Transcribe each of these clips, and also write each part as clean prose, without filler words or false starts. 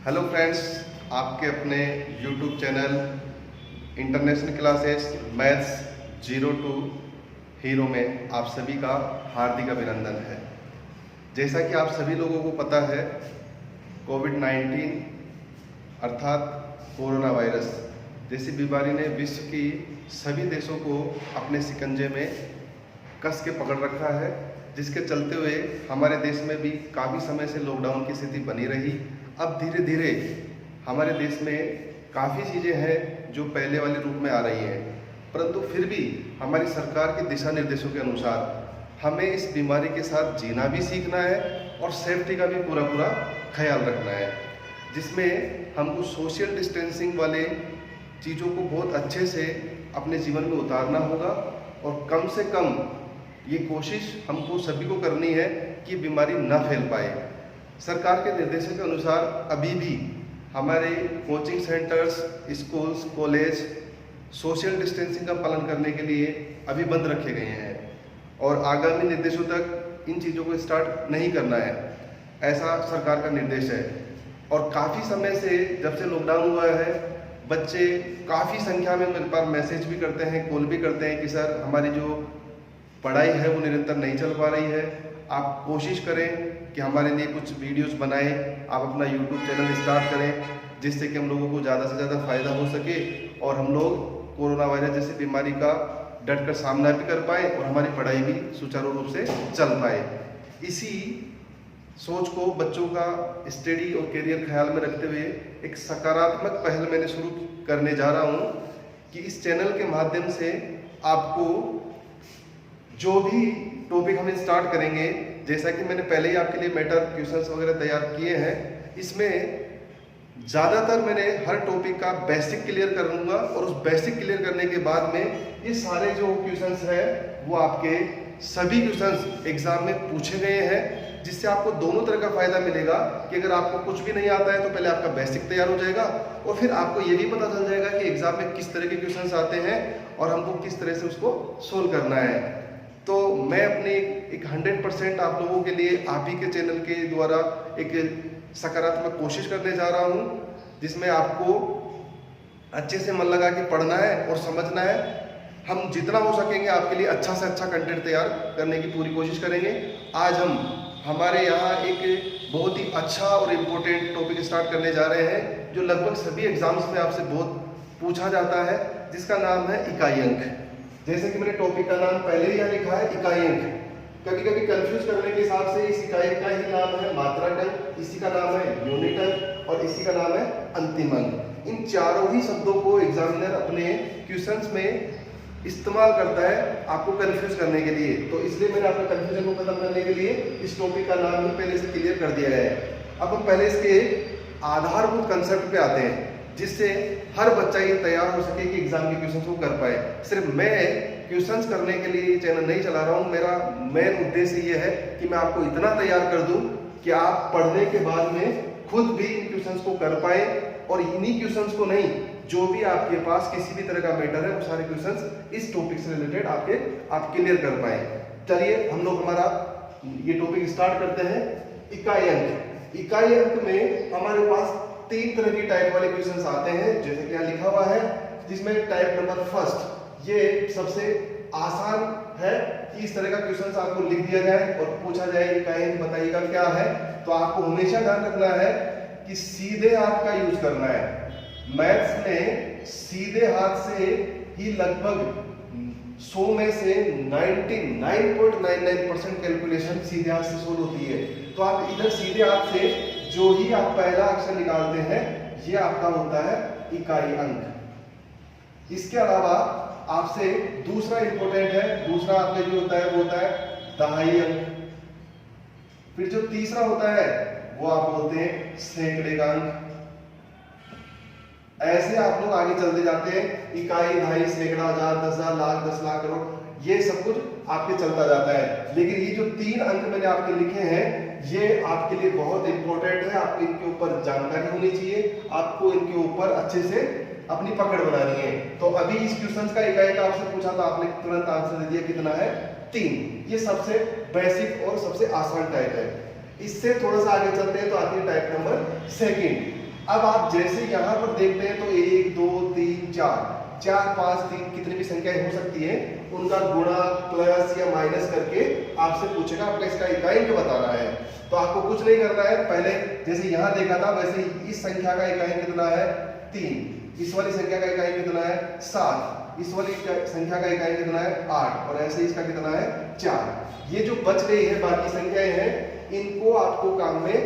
Hello friends, आपके अपने YouTube channel international classes maths 02 hero में आप सभी का हार्दिक अभिनंदन है। जैसा कि आप सभी लोगों को पता है, कोविड-19 अर्थात कोरोना वायरस जैसी बीमारी ने विश्व की सभी देशों को अपने शिकंजे में कस के पकड़ रखा है, जिसके चलते हुए हमारे देश में भी काफ़ी समय से लॉकडाउन की स्थिति बनी रही। अब धीरे धीरे हमारे देश में काफ़ी चीज़ें हैं जो पहले वाले रूप में आ रही हैं, परंतु फिर भी हमारी सरकार के दिशा निर्देशों के अनुसार हमें इस बीमारी के साथ जीना भी सीखना है और सेफ्टी का भी पूरा ख्याल रखना है, जिसमें हमको सोशल डिस्टेंसिंग वाले चीज़ों को बहुत अच्छे से अपने जीवन में उतारना होगा और कम से कम ये कोशिश हमको सभी को करनी है कि बीमारी न फैल पाए। सरकार के निर्देशों के अनुसार अभी भी हमारे coaching centres, schools, college social distancing का पालन करने के लिए अभी बंद रखे गए हैं और आगामी निर्देशों तक इन चीज़ों को स्टार्ट नहीं करना है, ऐसा सरकार का निर्देश है। और काफ़ी समय से जब से लॉकडाउन हुआ है, बच्चे काफ़ी संख्या में मेरे पास मैसेज भी करते हैं, कॉल भी करते हैं कि सर हमारी जो पढ़ाई है वो निरंतर नहीं चल पा रही है, आप कोशिश करें कि हमारे लिए कुछ वीडियोस बनाएं, आप अपना यूट्यूब चैनल स्टार्ट करें, जिससे कि हम लोगों को ज़्यादा से ज़्यादा फ़ायदा हो सके और हम लोग कोरोना वायरस जैसी बीमारी का डट कर सामना भी कर पाए और हमारी पढ़ाई भी सुचारू रूप से चल पाए। इसी सोच को बच्चों का स्टडी और करियर ख्याल में रखते हुए एक सकारात्मक पहल मैंने शुरू करने जा रहा हूँ कि इस चैनल के माध्यम से आपको जो भी टॉपिक हम स्टार्ट करेंगे, जैसा कि मैंने पहले ही आपके लिए मैटर क्वेश्चंस वगैरह तैयार किए हैं, इसमें ज़्यादातर मैंने हर टॉपिक का बेसिक क्लियर कर लूँगा और उस बेसिक क्लियर करने के बाद में ये सारे जो क्वेश्चंस हैं वो आपके सभी क्वेश्चंस एग्जाम में पूछे गए हैं, जिससे आपको दोनों तरह का फ़ायदा मिलेगा कि अगर आपको कुछ भी नहीं आता है तो पहले आपका बेसिक तैयार हो जाएगा और फिर आपको ये भी पता चल जाएगा कि एग्जाम में किस तरह के क्वेश्चंस आते हैं और हमको किस तरह से उसको सोल्व करना है। तो मैं अपने एक 100% आप लोगों के लिए आप ही के चैनल के द्वारा एक सकारात्मक कोशिश करने जा रहा हूँ, जिसमें आपको अच्छे से मन लगा के पढ़ना है और समझना है। हम जितना हो सकेंगे आपके लिए अच्छा से अच्छा कंटेंट तैयार करने की पूरी कोशिश करेंगे। आज हम हमारे यहाँ एक बहुत ही अच्छा और इम्पोर्टेंट टॉपिक स्टार्ट करने जा रहे हैं, जो लगभग सभी एग्जाम्स में आपसे बहुत पूछा जाता है, जिसका नाम है इकाई अंक। जैसे कि मैंने टॉपिक का नाम पहले ही यहाँ लिखा है, इकाई अंक। कभी कभी कंफ्यूज करने के हिसाब से इस इकाई का ही नाम है मात्रक अंक, इसी का नाम है यूनिट अंक और इसी का नाम है अंतिम अंक। इन चारों ही शब्दों को एग्जामिनर अपने क्वेश्चंस में इस्तेमाल करता है आपको कंफ्यूज करने के लिए। तो इसलिए मैंने आपके कंफ्यूजन को खत्म करने के लिए इस टॉपिक का नाम ही पहले से क्लियर कर दिया है। अब हम पहले इसके आधारभूत कंसेप्ट पे आते हैं, जिससे हर बच्चा ये तैयार हो सके कि एग्जाम के क्वेश्चंस को कर पाए। सिर्फ मैं क्वेश्चंस करने के लिए ये चैनल नहीं चला रहा हूँ, मेरा मेन उद्देश्य ये है कि मैं आपको इतना तैयार कर दूं कि आप पढ़ने के बाद में खुद भी इन क्वेश्चंस को कर पाए और इन्हीं क्वेश्चंस को नहीं, जो भी आपके पास किसी भी तरह का मैटर है वो सारे क्वेश्चंस इस टॉपिक से रिलेटेड आप क्लियर कर पाए। चलिए हम लोग हमारा ये टॉपिक स्टार्ट करते हैं। इकाई अंक। इकाई अंक में हमारे पास 3 तरह की टाइप वाले क्वेश्चंस आते हैं, जैसे कि यहाँ लिखा हुआ है, जिसमें टाइप नंबर फर्स्ट ये सबसे आसान है कि इस तरह का क्वेश्चंस आपको लिख दिया जाए और पूछा जाए इकाई अंक बताइएगा क्या है। तो आपको हमेशा ध्यान रखना है कि सीधे हाथ का यूज करना है। मैथ्स में सीधे हाथ से ही लगभग 100 में से 99.99% कैलकुलेशन सीधे हाथ से सोल्व होती है। तो आप इधर सीधे हाथ से जो ही आप पहला अक्षर निकालते हैं ये आपका होता है इकाई अंक। इसके अलावा आपसे दूसरा इंपॉर्टेंट है, दूसरा आपका जो होता है वो होता है दहाई अंक। फिर जो तीसरा होता है वो आप बोलते हैं सैकड़े का अंक। ऐसे आप लोग आगे चलते जाते हैं, इकाई, दहाई, सैकड़ा, हजार, 10,000, लाख, 10 लाख, करोड़, ये सब कुछ आपके चलता जाता है। लेकिन ये जो 3 अंक मैंने आपके लिखे हैं ये आपके लिए बहुत इंपॉर्टेंट है, आपको इनके ऊपर जानकारी होनी चाहिए, आपको इनके ऊपर अच्छे से अपनी पकड़ बनानी है। तो अभी इस क्वेश्चन का इकाई का आपसे पूछा तो आपने तुरंत आंसर दे दिया, कितना है? 3। ये सबसे बेसिक और सबसे आसान टाइप है। इससे थोड़ा सा आगे चलते हैं तो आती है टाइप नंबर 2। अब आप जैसे यहाँ पर देखते हैं तो 1 2 3 4 4 5 3 कितनी भी संख्याएं हो सकती है, उनका गुणा प्लस या माइनस करके आपसे पूछेगा आपका इसका इकाई अंक बताना है। तो आपको कुछ नहीं करना है, पहले जैसे यहाँ देखा था वैसे इस संख्या का इकाई अंक कितना है 3, इस वाली संख्या का इकाई अंक कितना है 7, इस वाली संख्या का इकाई अंक कितना है 8 और ऐसे इसका कितना है 4। ये जो बच गई है बाकी संख्याएं हैं, इनको आपको काम में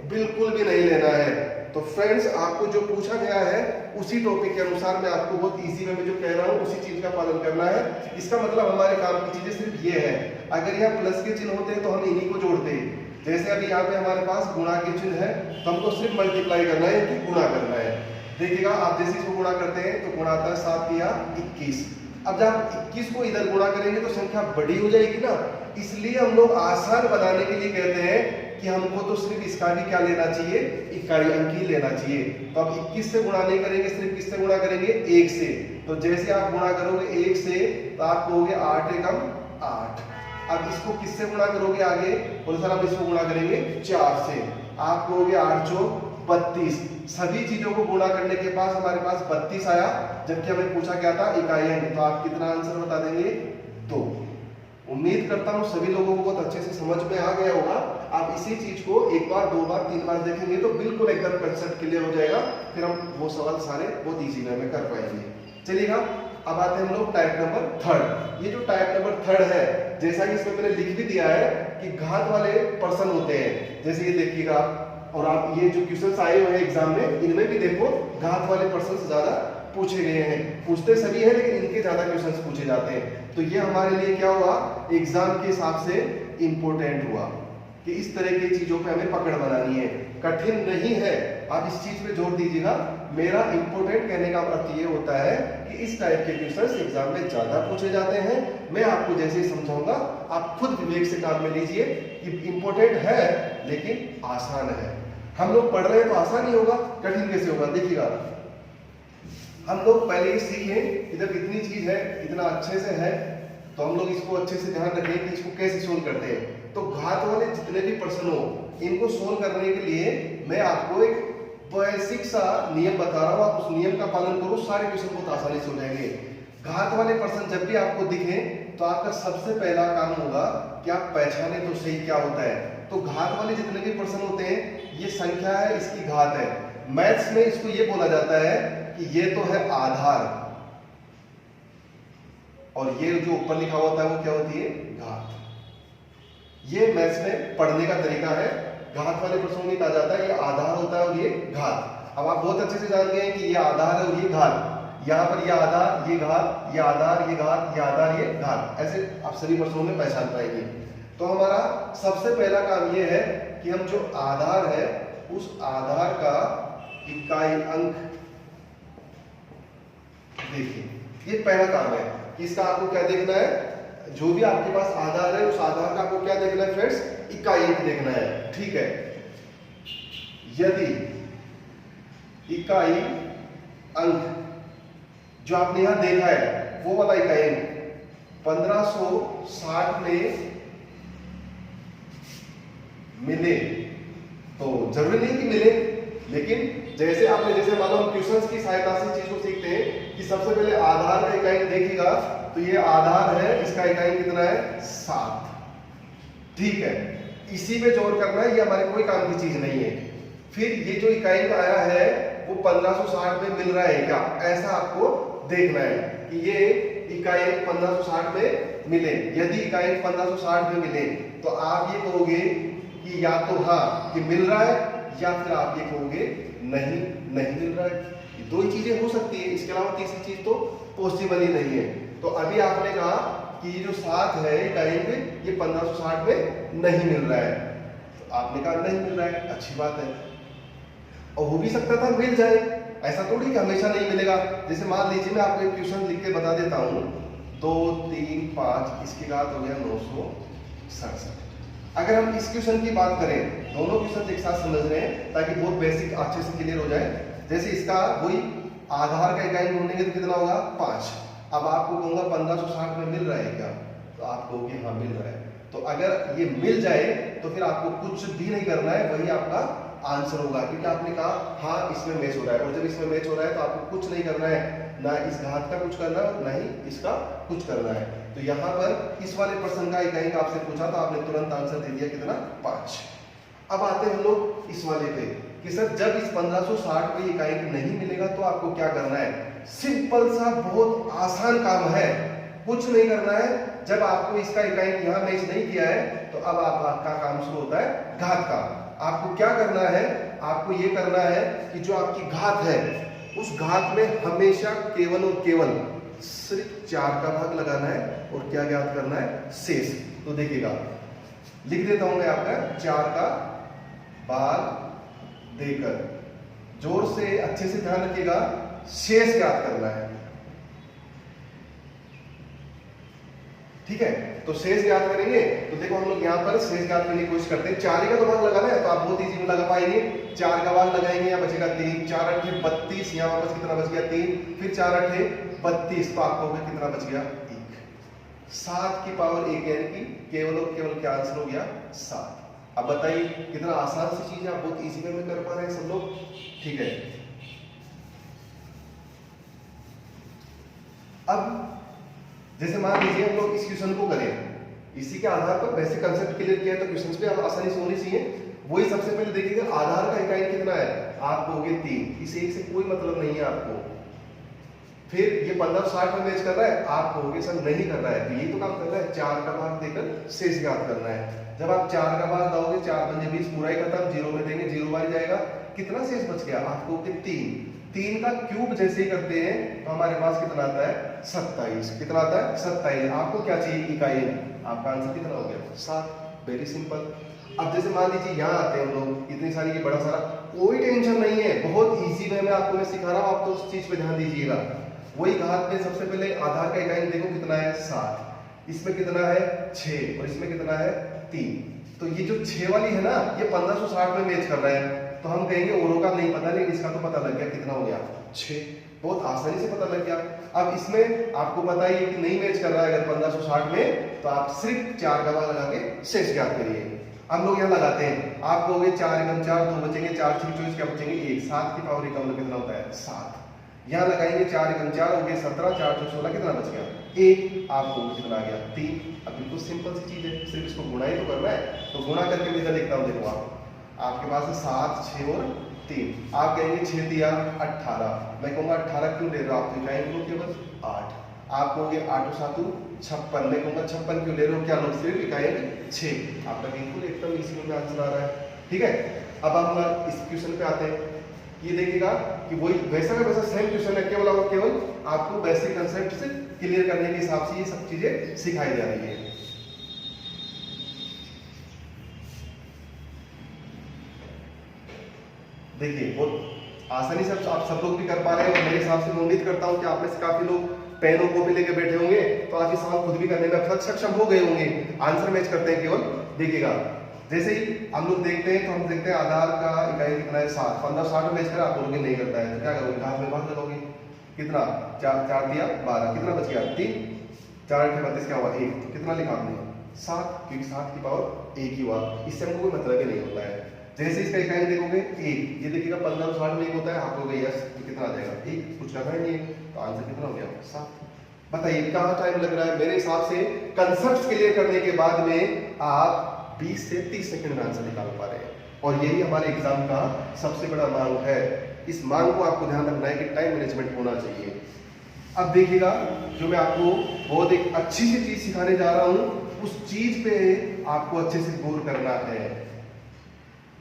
बिल्कुल भी नहीं लेना है। तो फ्रेंड्स, आपको जो पूछा गया है उसी टॉपिक के अनुसार मैं आपको बहुत इजी में जो कह रहा हूँ उसी चीज का पालन करना है। इसका मतलब हमारे काम की चीजें सिर्फ ये है, अगर यहाँ प्लस के चिन्ह होते हैं तो हम इन्हीं को जोड़ते हैं। जैसे अभी यहाँ पे हमारे पास गुणा के चिन्ह है तो हमको सिर्फ मल्टीप्लाई करना है कि गुणा करना है। देखिएगा आप जैसे इसको गुणा करते हैं तो गुणा आता है 7 या 21। अब जब आप 21 को इधर गुणा करेंगे तो संख्या बड़ी हो जाएगी ना, इसलिए हम लोग आसान बनाने के लिए कहते हैं कि हमको तो सिर्फ इसका भी क्या लेना चाहिए, इकाई अंक ही लेना चाहिए। तो अब 21 से गुणा नहीं करेंगे, सिर्फ किससे गुणा करेंगे 1 से। तो जैसे आप गुणा करोगे 1 से तो आप कहोगे 8 एकम 8। अब इसको किससे गुणा करोगे आगे, बोले सर हम इसको गुणा करेंगे 4 से, आप कहोगे 8 चौक 32। सभी चीजों को गुणा करने के पास हमारे पास 32 आया, जबकि हमें पूछा क्या था इकाई अंक। तो आप कितना आंसर बता देंगे 2। उम्मीद करता हूँ सभी लोगों को बहुत अच्छे से समझ में आ गया होगा। आप इसी चीज को एक बार 2 बार 3 बार देखेंगे तो बिल्कुल एकदम कंसेप्ट क्लियर हो जाएगा, फिर हम वो सवाल सारे बहुत इजी वे में कर पाएंगे। चलिएगा अब आते हैं हम लोग टाइप नंबर 3। ये जो टाइप नंबर 3 है, जैसा कि इसमें मैंने लिख भी दिया है कि घात वाले पर्सन होते हैं। जैसे ये देखिएगा और आप ये जो क्वेश्चंस आए हुए हैं एग्जाम में, इनमें भी देखो घात वाले पर्सन ज्यादा पूछे गए हैं। पूछते सभी हैं लेकिन इनके ज्यादा क्वेश्चंस पूछे जाते हैं। तो ये हमारे लिए क्या हुआ, एग्जाम के हिसाब से इंपॉर्टेंट हुआ कि इस तरह की चीजों पे हमें पकड़ बनानी है। कठिन नहीं है, आप इस चीज पे जोर दीजिएगा। मेरा इंपॉर्टेंट कहने का अर्थ ये होता है कि इस टाइप के क्वेश्चंस एग्जाम में ज्यादा पूछे जाते हैं। मैं आपको जैसे ही समझाऊंगा आप खुद विवेक से काम में लीजिए कि इंपॉर्टेंट है लेकिन आसान है। हम लोग पढ़ रहे हैं तो आसान ही होगा, कठिन कैसे होगा। देखिएगा हम लोग पहले ही सीखे इधर कितनी चीज है, इतना अच्छे से है, तो हम लोग इसको अच्छे से ध्यान रखें कि इसको कैसे सोल्व करते हैं। तो घात वाले जितने भी प्रश्न हो इनको सोल्व करने के लिए मैं आपको एक बेसिक सा नियम बता रहा हूँ, आप उस नियम का पालन करो, सारे क्वेश्चन बहुत आसानी से हो जाएंगे। घात वाले प्रश्न जब भी आपको दिखे तो आपका सबसे पहला काम होगा कि आप पहचाने तो सही क्या होता है। तो घात वाले जितने भी प्रश्न होते हैं, ये संख्या है, इसकी घात है। मैथ्स में इसको ये बोला जाता है कि ये तो है आधार और ये जो ऊपर लिखा होता है वो क्या होती है, घात। ये मैथ्स में पढ़ने का तरीका है। घात वाले प्रश्नों में कहा जाता है ये आधार होता है और ये घात। अब आप बहुत अच्छे से जान गए हैं कि ये आधार है और ये घात। यहाँ पर ये आधार, ये घात, ये आधार, ये घात, ये आधार, ये घात, ऐसे आप सभी प्रश्नों में पहचान पाएंगे। तो हमारा सबसे पहला काम ये है कि हम जो आधार है उस आधार का इकाई अंक देखिए। ये पहला काम है कि इसका आपको क्या देखना है, जो भी आपके पास आधार है उस आधार का आपको क्या देखना है फ्रेंड्स, इकाई अंक देखना है। ठीक है, यदि इकाई अंक जो आपने यहां देखा है वो वाला इकाई अंक 1560 में मिले, तो जरूरी नहीं कि मिले, लेकिन जैसे आपने जैसे मानो हम क्वेश्चंस की सहायता से चीज को सीखते हैं कि सबसे पहले आधार का इकाई देखिएगा तो ये आधार है, इसका इकाई कितना है 7। ठीक है, इसी में जोड़ करना है, ये हमारे कोई काम की चीज नहीं है। फिर ये जो इकाई आया है वो 1560 में मिल रहा है क्या, ऐसा आपको देखना है कि ये इकाई 1560 में मिले। यदि इकाई 1560 में मिले तो आप ये कहोगे कि या तो हाँ कि मिल रहा है, या फिर आप ये कहोगे नहीं नहीं मिल रहा है। ये दो ही चीजें हो सकती है, इसके अलावा तीसरी चीज तो पॉसिबल ही नहीं है। तो अभी आपने कहा कि ये जो 7 है इकाई में ये 1560 में नहीं मिल रहा है, तो आपने कहा नहीं मिल रहा है, अच्छी बात है। और हो भी सकता था मिल जाए, ऐसा थोड़ी कि हमेशा नहीं मिलेगा। जैसे मान लीजिए मैं आपको एक क्वेश्चन लिख के बता देता हूँ, 2 3 5 इसकी घात हो गया 967। अगर हम इस क्वेश्चन की बात करें, दोनों क्वेश्चन एक साथ समझ रहे हैं ताकि बहुत बेसिक अच्छे से क्लियर हो जाए। जैसे इसका वही आधार का इकाई ढूंढेंगे तो कितना होगा 5। अब आपको कहूंगा 1560 में मिल रहा है क्या, तो आप कहोगे हाँ मिल रहा है। तो अगर ये मिल जाए तो फिर आपको कुछ भी नहीं करना है, वही आपका आंसर होगा, क्योंकि आपने कहा हाँ इसमें मैच हो रहा है, और जब इसमें मैच हो रहा है तो आपको कुछ नहीं करना है, ना इस घात का कुछ करना है, ना ही इसका कुछ करना है। तो यहाँ पर इस वाले प्रश्न का इकाई आपसे पूछा तो आपने तुरंत आंसर दे दिया, कितना 5। अब आते हैं हम लोग इस वाले पे कि सर जब इस 1560 पे इकाई नहीं मिलेगा तो आपको क्या करना है। सिंपल सा बहुत आसान काम है, कुछ नहीं करना है। जब आपको इसका इकाई यहाँ मैच नहीं किया है तो अब आपका काम शुरू होता है घात का। आपको क्या करना है, आपको ये करना है कि जो आपकी घात है उस घात में हमेशा केवल और केवल सिर्फ 4 का भाग लगाना है और क्या ज्ञात करना है, शेष। तो देखिएगा लिख देता हूं मैं आपका 4 का भाग देकर, जोर से अच्छे से ध्यान रखिएगा, शेष ज्ञात करना है। ठीक है, तो शेष ज्ञात करेंगे तो देखो हम लोग यहाँ पर शेष ज्ञात करने की कोशिश करते हैं। 4 का तो भाग लगाना है तो आप बहुत इजी में लगा पाएंगे। 4 का भाग लगाएंगे, यहाँ बचेगा 3, 4 8 32, यहाँ वापस कितना बच गया 3, फिर 4 8 32, तो आपको कितना बच गया 1। 7 की पावर 1 यानी कि केवल और केवल क्या आंसर हो गया 7। अब बताइए कितना आसान सी चीज है, आप बहुत इजी में कर पा रहे हैं सब लोग। ठीक है, अब जैसे मान लीजिए हम लोग इस क्वेश्चन को करें, इसी के आधार पर वैसे कंसेप्ट क्लियर किया है तो क्वेश्चंस भी आसानी से होने चाहिए। वही सबसे पहले देखिएगा आधार का इकाई कितना है, आपको हो गया 3, इस एक से कोई मतलब नहीं है आपको। फिर ये 1560 में मैच कर रहा है, आप कहोगे सर नहीं कर रहा है, तो यही तो काम कर रहा है, 4 का भाग देकर शेष ज्ञात करना है। जब आप 4 का भाग दोगे, 4 पंजे 20, पूरा ही खत्म, 0 में देंगे 0 बार जाएगा, कितना शेष बच गया आपको के 3। 3 का क्यूब जैसे ही करते हैं तो हमारे पास कितना आता है 27। कितना आता है 27। आपको क्या चाहिए इकाई, आपका आंसर कितना हो गया 7। Very simple. अब जैसे मान लीजिए यहाँ आते हैं हम लोग, इतनी सारी ये बड़ा सारा, कोई टेंशन नहीं है, बहुत इजी वे में आपको मैं सिखा रहा हूँ, आप तो उस चीज पे ध्यान दीजिएगा। वही घात में सबसे पहले आधार का इकाई देखो कितना है 7, इसमें कितना है 6 और इसमें कितना है 3। तो ये जो 6 वाली है ना, ये 1560 में मैच कर रहा है, तो हम कहेंगे औरों का नहीं पता, लेकिन इसका तो पता लग गया, कितना हो गया 6। बहुत आसानी से पता लग गया। अब इसमें आपको पता ही है कि नहीं मैच कर रहा है अगर 1560 में, तो आप सिर्फ 4 का भाग लगा के शेष ज्ञात करिए। हम लोग यहाँ लगाते हैं, आप कहोगे 4 एकम 4, 2 बचेंगे, 4 6 24, क्या बचेंगे 1। 7 की पावर एकम कितना होता है 7। यहाँ लगाएंगे 4 एकम 4 हो गए 17, 4 6 16, कितना बच गया 1। आपको कितना आ गया 3। अब बिल्कुल सिंपल सी चीज है, सिर्फ इसको गुणा ही तो करना है, तो गुणा करके मैं इधर लिखता हूँ। देखो आपके पास है 7, 6 और 3। आप कहेंगे 6 दिया 18, मैं कहूँगा 18 क्यों ले रहे हो आप, तो इकाई केवल 8। आप कहोगे 8 और 7 56, मैं कहूँगा 56 क्यों ले रहे हो, क्या लोग सिर्फ इकाई 6। आपका बिल्कुल एकदम इसी में आंसर आ रहा है। ठीक है, अब हम इस क्वेश्चन पे आते हैं। ये देखिएगा कि वही वैसा का वैसा सेम क्वेश्चन है, केवल और केवल आपको बेसिक कंसेप्ट से क्लियर करने के हिसाब से ये सब चीजें सिखाई जा रही है। देखिए बहुत आसानी से आप सब लोग भी कर पा रहे हैं, और मेरे हिसाब से मैं उम्मीद करता हूं कि आप में से काफी लोग पेन और कॉपी लेके बैठे होंगे, तो आज ये सवाल खुद भी करने में सक्षम हो गए होंगे। आंसर मैच करते हैं केवल, देखिएगा जैसे ही हम लोग देखते हैं तो हम देखते हैं आधार का इकाई कितना है 7। 1560 में मैच करा, आप बोलोगे नहीं करता है, तो क्या करोगे, घात में भाग लगाओगे, कितना 4 दिया 12, कितना बच गया 3, 4 8 32, क्या हुआ 1, तो कितना लिखा आपने 7, क्योंकि 7 की पावर 1 ही हुआ, इससे हमको कोई मतलब ही नहीं होता है। जैसे इसका इकाई देखोगे 1, ये देखिएगा 1560 में 1 होता है, आप लोग यस, तो कितना आ जाएगा 1, कुछ करना ही नहीं है, तो आंसर कितना हो गया 7। बताइए कहाँ टाइम लग रहा है, मेरे हिसाब से कंसेप्ट क्लियर करने के बाद में आप 20 से 30 सेकंड में आंसर निकाल पा रहे हैं, और यही हमारे एग्जाम का सबसे बड़ा मांग है। इस मांग को आपको ध्यान रखना है कि टाइम मैनेजमेंट होना चाहिए। अब देखिएगा जो मैं आपको बहुत एक अच्छी सी चीज सिखाने जा रहा हूं, उस चीज पे आपको अच्छे से गौर करना है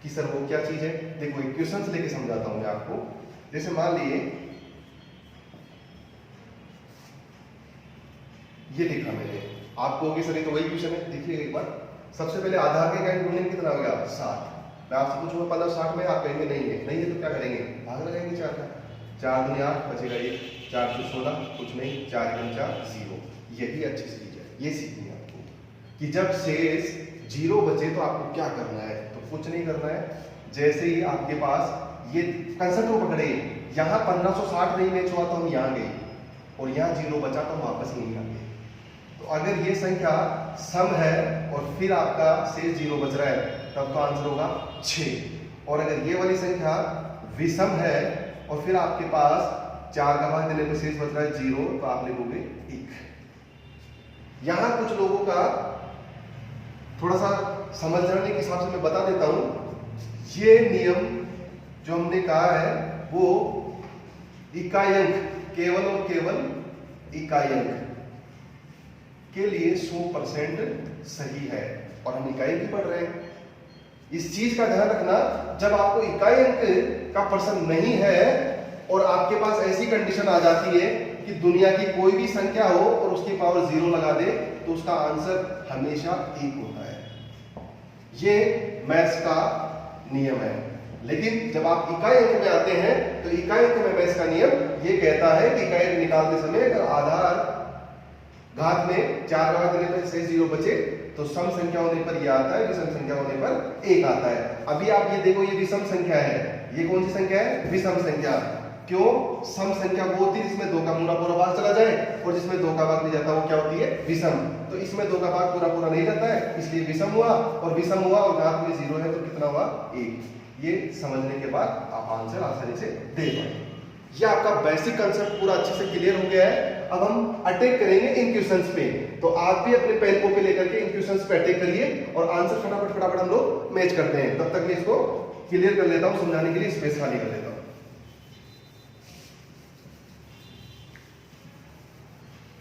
कि सर वो क्या चीज है। देखो एक क्वेश्चन लेके समझाता हूं मैं आपको। जैसे मान लीजिए ये लिखा मैंने, आप कहोगे सर ये तो वही क्वेश्चन है। देखिए एक बार, सबसे पहले आधार के इकाई ढूंढने कितना हो गया 7। मैं आपसे पूछूंगा 1560 में, आप कहेंगे नहीं है, नहीं है तो क्या करेंगे, भाग लगाएंगे 4 का, 4 दूनी 8 बचेगा 1, 4 से 16 कुछ नहीं, 4 एकम 4 0। यही अच्छी चीज है, ये सीखनी है आपको कि जब शेष 0 बचे तो आपको क्या करना है। तो कुछ नहीं करना है, जैसे ही आपके पास ये कंसेप्ट को पकड़े, यहाँ 1560 नहीं मैच हुआ तो हम यहाँ गए, और यहाँ 0 बचा तो हम वापस यहीं आ गए। तो अगर ये संख्या सम है और फिर आपका शेष 0 बच रहा है, तब तो आंसर होगा 6। और अगर ये वाली संख्या विषम है और फिर आपके पास 4 का भाग देने पर शेष बच रहा है 0, तो आप लिखोगे 1। यहां कुछ लोगों का थोड़ा सा समझ जाने के हिसाब से मैं बता देता हूं। ये नियम जो हमने कहा है वो इकाई अंक, केवल और केवल इकाई अंक के लिए 100% सही है, और हम इकाई की पढ़ रहे हैं। इस चीज का ध्यान रखना, जब आपको इकाई अंक का प्रश्न नहीं है और आपके पास ऐसी कंडीशन आ जाती है कि दुनिया की कोई भी संख्या हो और उसकी पावर 0 लगा दे, तो उसका आंसर हमेशा 1 होता है। ये मैथ्स का नियम है। लेकिन जब आप इकाई अंक में आते हैं तो इकाई अंक में मैथ्स का नियम ये कहता है कि इकाई अंक निकालते समय अगर आधार घात में 4 का भाग देने पर शेष 0 बचे तो सम संख्या होने पर यह आता है, विषम संख्या होने पर 1 आता है। अभी आप ये देखो, ये विषम संख्या है। ये कौन सी संख्या है? विषम संख्या। क्यों? सम संख्या वो होती है जिसमें 2 का पूरा भाग चला जाए, और जिसमें 2 का भाग नहीं जाता वो क्या होती है? विषम। तो इसमें 2 का भाग पूरा नहीं जाता है, इसलिए विषम हुआ, और विषम हुआ और घात में 0 है तो कितना हुआ? 1। ये समझने के बाद आप आंसर आसानी से दे पाएंगे। ये आपका बेसिक कंसेप्ट पूरा अच्छे से क्लियर हो गया है। अब हम अटैक करेंगे इन क्वेश्चंस पे, तो आप भी अपने पेन कॉपी लेकर के इन क्वेश्चंस पे अटैक करिए और आंसर फटाफट हम लोग मैच करते हैं। तब तक मैं इसको क्लियर कर लेता हूं, समझाने के लिए स्पेस खाली कर लेता हूं।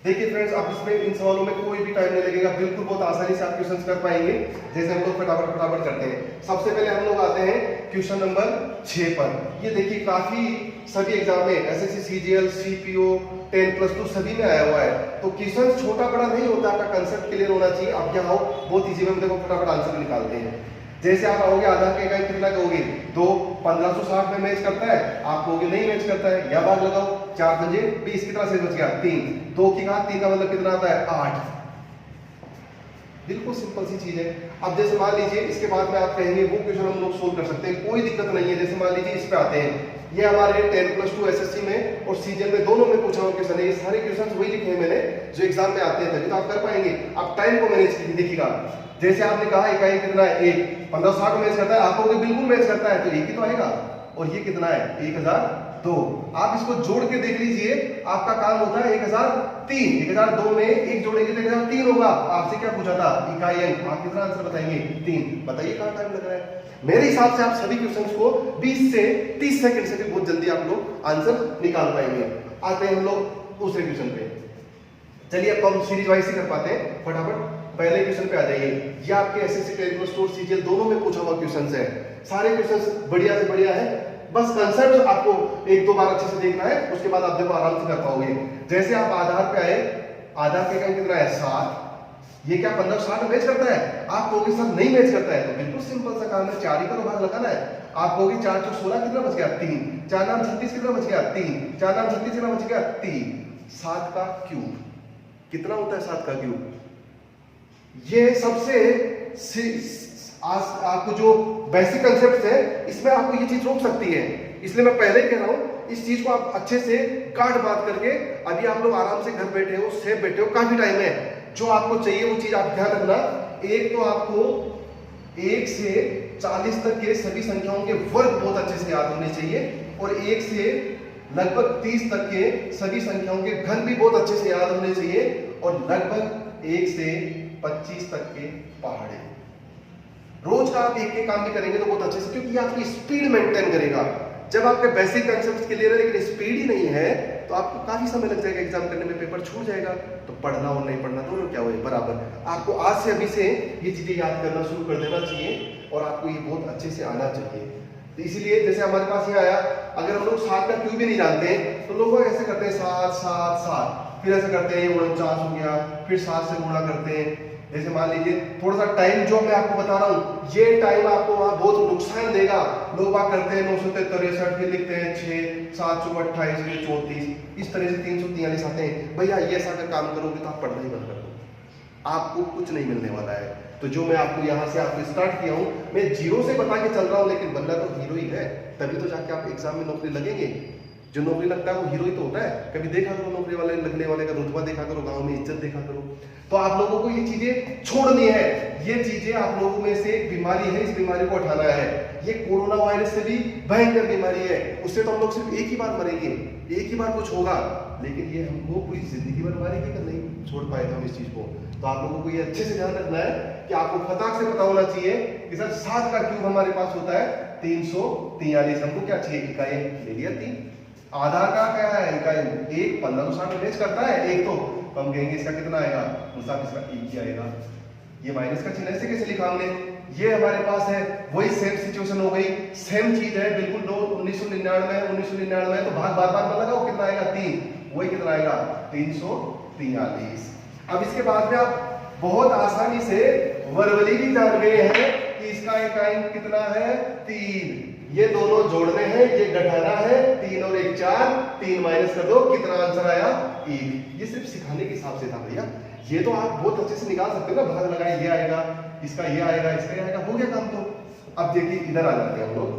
देखिए फ्रेंड्स, आप इसमें इन सवालों में कोई भी टाइम नहीं लगेगा, बिल्कुल बहुत आसानी से आप क्वेश्चंस कर पाएंगे, जैसे हम लोग फटाफट करते हैं। सबसे पहले हम लोग आते हैं क्वेश्चन नंबर 6 पर। ये देखिए काफी सभी एग्जाम में एसएससी, सीजीएल, सीपीओ, 10+2 सभी में आया हुआ है। तो क्वेश्चन छोटा बड़ा नहीं होता, आपका कंसेप्ट क्लियर होना चाहिए। आप क्या हो, बहुत इजी में देखो फटाफट आंसर निकालते हैं। जैसे आप आओगे आधार के इकाई कितना कहोगे? 2, 1560 में मैच करता है, आप कहोगे नहीं मैच करता है, या भाग लगाओ 4 पंजे 20, कितना शेष बच गया? 3। 2 की घात 3 का मतलब कितना आता है? 8। बिल्कुल सिंपल सी चीज है। अब जैसे मान लीजिए इसके बाद में आप कहेंगे वो क्वेश्चन हम लोग सोल्व कर सकते हैं, कोई दिक्कत नहीं है। जैसे मान लीजिए इस पे आते हैं, ये हमारे 10+2 एसएससी में और सीजीएल में दोनों में पूछा हुआ क्वेश्चन है। ये सारे क्वेश्चन वही लिखे हैं मैंने जो एग्जाम में आते हैं, तभी तो आप कर पाएंगे। आप टाइम को मैनेज कीजिए। देखिएगा, जैसे आपने कहा इकाई कितना है? 1। 1560 मैच करता है, आप कहोगे बिल्कुल मैच करता है, तो 1 ही तो आएगा। और ये कितना है? 1002। आप इसको जोड़ के देख लीजिए, आपका काम होता है 1003। 1002 में 1 जोड़ेंगे तो 1003 होगा। आपसे क्या पूछा था? इकाई अंक। आप कितना आंसर बताएंगे? 3। बताइए कहां टाइम लग रहा है? मेरे हिसाब से आप सभी क्वेश्चंस को 20 से 30 सेकंड से भी बहुत जल्दी आप लोग आंसर निकाल पाएंगे। आते हैं हम लोग दूसरे क्वेश्चन पे। चलिए अब हम सीरीज वाइज से कर पाते हैं फटाफट। पहले क्वेश्चन पे आ जाइए। ये आपके एसएससी, 10+2 और सीजीएल दोनों में पूछा हुआ क्वेश्चंस है। सारे क्वेश्चंस बढ़िया से बढ़िया है, बस कंसेप्ट आपको 1-2 बार अच्छे से देखना है, उसके बाद आप देखो आराम से कर पाओगे। जैसे आप आधार पे आए, आधार के इकाई कितना है? 7। ये क्या 1560 मैच करता है? आप कहोगे सर नहीं मैच करता है, तो बिल्कुल सिंपल सा काम है, 4 ही का भाग लगाना है। आप कहोगे 4 × 16 कितना बच गया? 3। 4 नाम 36 कितना बच गया? 3। 4 नाम 36 कितना बच गया? 3। 7 का क्यूब कितना होता है? 7 का क्यूब। ये सबसे आपको जो बेसिक कंसेप्ट है, इसमें आपको ये चीज रोक सकती है, इसलिए मैं पहले ही कह रहा हूं इस चीज को आप अच्छे से गांठ बात करके, अभी आप लोग आराम से घर बैठे हो, सेफ बैठे हो, काफी टाइम है, जो आपको चाहिए वो चीज आप ध्यान रखना। एक तो आपको 1 से 40 तक के सभी संख्याओं के वर्ग बहुत अच्छे से याद होने चाहिए, और 1 से लगभग 30 तक के सभी संख्याओं के घन भी बहुत अच्छे से याद होने चाहिए, और लगभग 1 से 25 तक के पहाड़े। रोज का आप एक काम भी करेंगे तो बहुत अच्छे से, क्योंकि ये आपकी स्पीड मेंटेन करेगा। जब आपके बेसिक कंसेप्ट क्लियर है लेकिन स्पीड ही नहीं है, तो आपको काफी समय लग जाएगा, एग्जाम करने में पेपर छूट जाएगा। तो पढ़ना और नहीं पढ़ना दोनों क्या हुए बराबर। आपको आज से अभी से ये चीजें याद करना शुरू कर देना चाहिए, और आपको ये बहुत अच्छे से आना चाहिए। तो इसीलिए जैसे हमारे पास ये आया, अगर हम लोग 7 का क्यूब भी नहीं जानते तो लोग ऐसे करते हैं 7 7 7, फिर ऐसे करते हैं ये 49 हो गया, फिर 7 से गुणा करते हैं। जैसे मान लीजिए थोड़ा सा टाइम जो मैं आपको बता रहा हूँ, ये टाइम आपको वहां बहुत नुकसान देगा। लोग बात करते हैं 963, फिर लिखते हैं 6 7 × 28, फिर 34, इस तरह से 343 आते हैं। भैया ये ऐसा अगर काम करोगे तो आप पढ़ना ही बंद कर दो, आपको कुछ नहीं मिलने वाला है। तो जो मैं आपको यहाँ से आपको स्टार्ट किया हूँ, मैं 0 से बता के चल रहा हूँ, लेकिन बनना तो हीरो ही है, तभी तो जाके आप एग्जाम में नौकरी लगेंगे। जो नौकरी लगता है वो हीरो ही तो होता है। कभी देखा करो नौकरी वाले लगने वाले का रुतबा देखा करो, गांव में इज्जत देखा करो। तो आप लोगों को ये चीजें छोड़नी है। ये चीजें आप लोगों में से एक बीमारी है, इस बीमारी को हटाना है। ये कोरोना वायरस से भी भयंकर बीमारी है, उससे तो हम लोग सिर्फ एक ही बार मरेंगे, एक ही बार कुछ होगा, लेकिन ये हमको पूरी जिंदगी भर मारेगी अगर नहीं छोड़ पाए तो हम इस चीज को। तो आप लोगों को ये अच्छे से ध्यान रखना है कि आपको फटाक से पता होना चाहिए कि सर 7 का क्यूब हमारे पास होता है 343। हमको क्या चाहिए? इकाई ले लिया 3। आधा का क्या है? इकाई 1 1560 में मैच करता है एक, तो हम कहेंगे इसका कितना आएगा? मुसाफ इसका 1 ही आएगा। ये माइनस का चिन्ह ऐसे कैसे लिखा हमने? ये हमारे पास है, वही सेम सिचुएशन हो गई, सेम चीज है बिल्कुल। 1999 तो भाग बार बार में लगाओ, कितना आएगा? 3। वही कितना आएगा? 343। अब इसके बाद में आप बहुत आसानी से वर्बली भी जान गए हैं कि इसका इकाई कितना है? 3। ये दोनों जोड़ने हैं, ये घटाना है, 3 और 1 4, 3 माइनस कर दो, कितना आंसर आया? 1। ये सिर्फ सिखाने के हिसाब से था भैया, ये तो आप बहुत अच्छे से निकाल सकते हो ना। भाग लगाए, ये आएगा, इसका ये आएगा, इसका ये आएगा, हो गया काम। तो अब देखिए इधर आ जाते हैं हम लोग,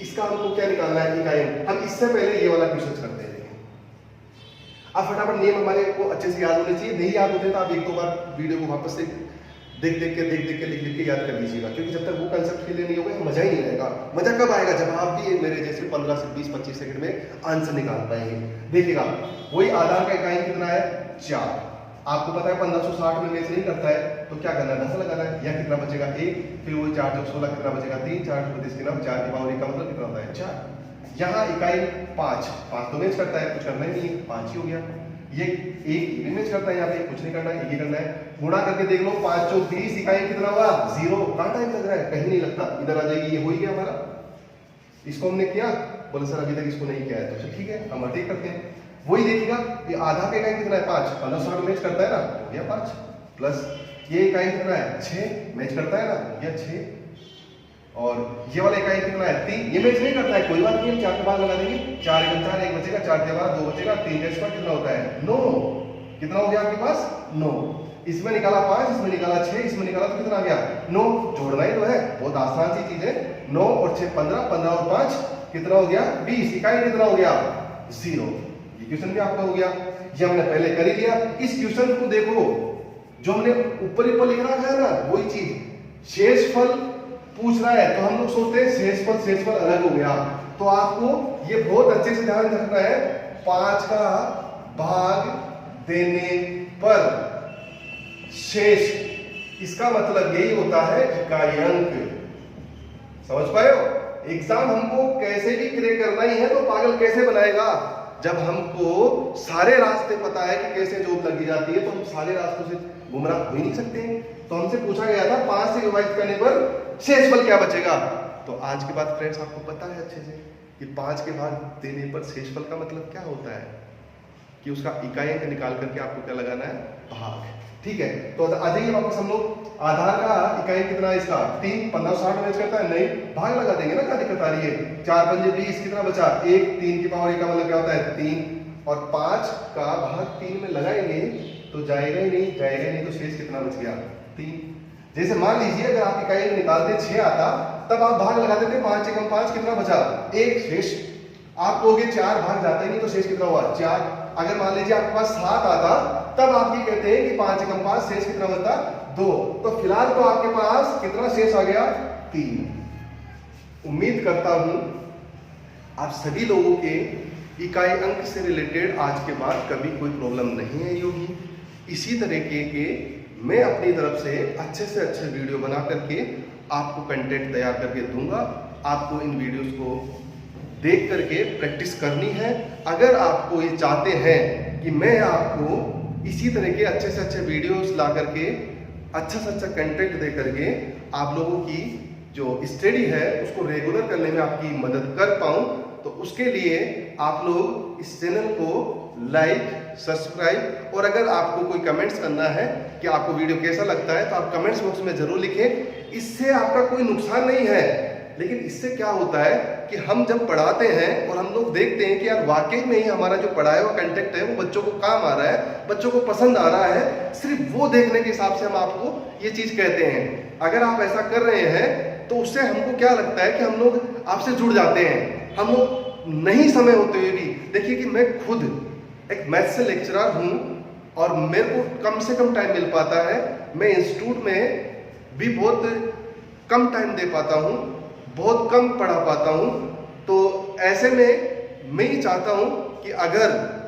इसका हमको क्या निकालना है? इकाई। हम इससे पहले ये वाला क्वेश्चन करते हैं। अब फटाफट नियम हमारे को अच्छे से याद होने चाहिए। नहीं याद होते तो आप 1-2 बार वीडियो को वापस से देख देख के लिख के याद कर लीजिएगा, क्योंकि जब तक वो कंसेप्ट क्लियर नहीं होगा मजा ही नहीं आएगा। मजा कब आएगा? जब आप भी मेरे जैसे 15 से 20-25 सेकंड में आंसर निकाल पाएंगे। देखिएगा, वही आधार का इकाई कितना है? 4। आपको पता है 1560 में मैच नहीं करता है, तो क्या करना है? 10 लगाना है। या कितना बचेगा? 1। फिर वो 4 × 16 कितना बचेगा? 3। 4 × 32 कितना? 4 की पावर 1 का मतलब कितना होता है? 4। यहाँ इकाई 5 तो मैच करता है, कुछ करना ही नहीं है, 5 ही हो गया। ये 1 मैच करता है, यहाँ पे कुछ नहीं करना है, 1 ही करना है। गुणा करके देख लो, 5 × 20 इकाई कितना हुआ? 0। कहाँ टाइम लग रहा है? कहीं नहीं लगता, इधर आ जाएगी। ये हो ही गया हमारा। इसको हमने किया, बोले सर अभी तक इसको नहीं किया है, तो चल ठीक है हम अटेक करते हैं। वही देखिएगा, ये आधा का इकाई कितना है? 5। 1560 मैच करता है ना, हो गया 5। प्लस ये इकाई कितना है? 6 मैच करता है ना, हो गया 6। और ये वाला इकाई कितना है? 3। ये मैच नहीं करता है, कोई बात नहीं, 4 के बाद लगा देंगे। 4 × 4 1 बचेगा, 4 के बाद 2 बचेगा, 3 का स्क्वायर कितना होता है? 9। कितना हो गया आपके पास? 9। इसमें निकाला 5, इसमें निकाला 6, इसमें निकाला तो कितना आ गया? 9। जोड़ना ही तो है, बहुत आसान सी चीज है। 9 और 6 15, 15 और 5 कितना हो गया? 20। इकाई कितना हो गया? 0। ये क्वेश्चन भी आपका हो गया, ये हमने पहले कर ही लिया। इस क्वेश्चन को देखो, जो हमने ऊपर लिख रखा है ना, वही चीज शेषफल पूछ रहा है, तो हम लोग सोचते हैं शेषफल अलग हो गया। तो आपको ये बहुत अच्छे से ध्यान रखना है। 5 का भाग देने पर शेष, इसका मतलब यही होता है इकाई अंक। समझ पाए हो? एग्जाम हमको कैसे भी क्लियर करना ही है, तो पागल कैसे बनाएगा? जब हमको सारे रास्ते पता है कि कैसे जॉब लगी जाती है, तो हम सारे रास्तों से गुमराह हो ही नहीं सकते। तो हमसे पूछा गया था 5 से विभाजित करने पर शेषफल क्या बचेगा। तो आज के बाद फ्रेंड्स आपको पता है अच्छे से कि 5 के भाग देने पर शेषफल का मतलब क्या होता है, कि उसका इकाई अंक निकाल करके आपको क्या लगाना है? भाग। ठीक है, तो आ जाइए वापस हम लोग। आधार का इकाई कितना है इसका? 3। 1560 मैच करता है, नहीं, भाग लगा देंगे ना, क्या दिक्कत आ रही है? 4 × 5 = 20, कितना बचा? 1। 3 की पावर 1 का मतलब क्या होता है? 3। और 5 का भाग 3 में लगाएंगे तो जाएगा ही नहीं, तो शेष कितना बच गया? 3। जैसे मान लीजिए अगर आप इकाई निकालते 6 आता, तब आप भाग लगा देते 5 × 5 कितना बचा? 1 शेष। आप कहोगे 4 भाग जाते नहीं, तो शेष कितना हुआ? 4। अगर मान लीजिए आपके पास 7 आता, तब आप ये कहते हैं कि 5 × 5 शेष कितना बचता? 2। तो फिलहाल तो आपके पास कितना शेष आ गया? 3। उम्मीद करता हूं आप सभी लोगों के इकाई अंक से रिलेटेड आज के बाद कभी कोई प्रॉब्लम नहीं है होगी। इसी तरीके के मैं अपनी तरफ से अच्छे वीडियो बना करके आपको कंटेंट तैयार करके दूंगा। आपको इन वीडियोस को देख करके प्रैक्टिस करनी है। अगर आपको ये चाहते हैं कि मैं आपको इसी तरह के अच्छे से अच्छे वीडियोस ला करके अच्छा से अच्छा कंटेंट दे करके आप लोगों की जो स्टडी है उसको रेगुलर करने में आपकी मदद कर पाऊँ, तो उसके लिए आप लोग इस चैनल को लाइक, सब्सक्राइब, और अगर आपको कोई कमेंट्स करना है कि आपको वीडियो कैसा लगता है, तो आप कमेंट्स बॉक्स में जरूर लिखें। इससे आपका कोई नुकसान नहीं है, लेकिन इससे क्या होता है कि हम जब पढ़ाते हैं और हम लोग देखते हैं कि यार वाकई में ही हमारा जो पढ़ाया हुआ कंटेंट है वो बच्चों को काम आ रहा है, बच्चों को पसंद आ रहा है, सिर्फ वो देखने के हिसाब से हम आपको ये चीज़ कहते हैं। अगर आप ऐसा कर रहे हैं तो उससे हमको क्या लगता है कि हम लोग आपसे जुड़ जाते हैं, हम लोग नहीं समय होते हुए भी, देखिए कि मैं खुद एक मैथ से लेक्चरर हूँ और मेरे को कम से कम टाइम मिल पाता है, मैं इंस्टीट्यूट में भी बहुत कम टाइम दे पाता हूँ, बहुत कम पढ़ा पाता हूँ। तो ऐसे में मैं ये चाहता हूँ कि अगर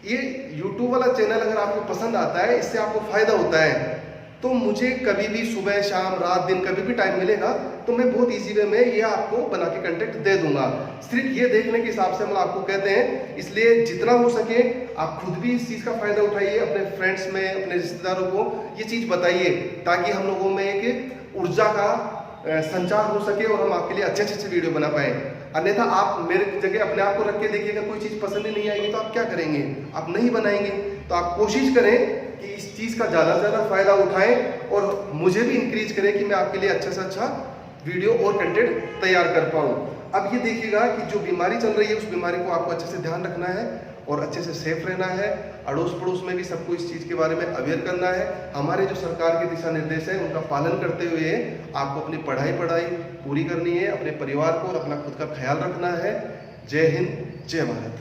ये YouTube वाला चैनल अगर आपको पसंद आता है, इससे आपको फायदा होता है, तो मुझे कभी भी सुबह शाम रात दिन कभी भी टाइम मिलेगा तो मैं बहुत इजी वे में ये आपको बना के कंटेंट दे दूंगा। सिर्फ ये देखने के हिसाब से हम आपको कहते हैं, इसलिए जितना हो सके आप खुद भी इस चीज़ का फायदा उठाइए, अपने फ्रेंड्स में, अपने रिश्तेदारों को ये चीज़ बताइए, ताकि हम लोगों में एक ऊर्जा का संचार हो सके और हम आपके लिए अच्छे अच्छे वीडियो बना पाए। अन्यथा आप मेरे जगह अपने आप को रख के देखिएगा, कोई चीज़ पसंद ही नहीं आएगी तो आप क्या करेंगे, आप नहीं बनाएंगे। तो आप कोशिश करें कि इस चीज़ का ज़्यादा से ज़्यादा फायदा उठाएं और मुझे भी इंक्रीज करें कि मैं आपके लिए अच्छा से अच्छा वीडियो और कंटेंट तैयार कर पाऊँ। अब ये देखिएगा कि जो बीमारी चल रही है उस बीमारी को आपको अच्छे से ध्यान रखना है और अच्छे से सेफ रहना है। अड़ोस पड़ोस में भी सबको इस चीज़ के बारे में अवेयर करना है। हमारे जो सरकार के दिशा निर्देश है उनका पालन करते हुए आपको अपनी पढ़ाई पूरी करनी है, अपने परिवार को और अपना खुद का ख्याल रखना है। जय हिंद, जय भारत।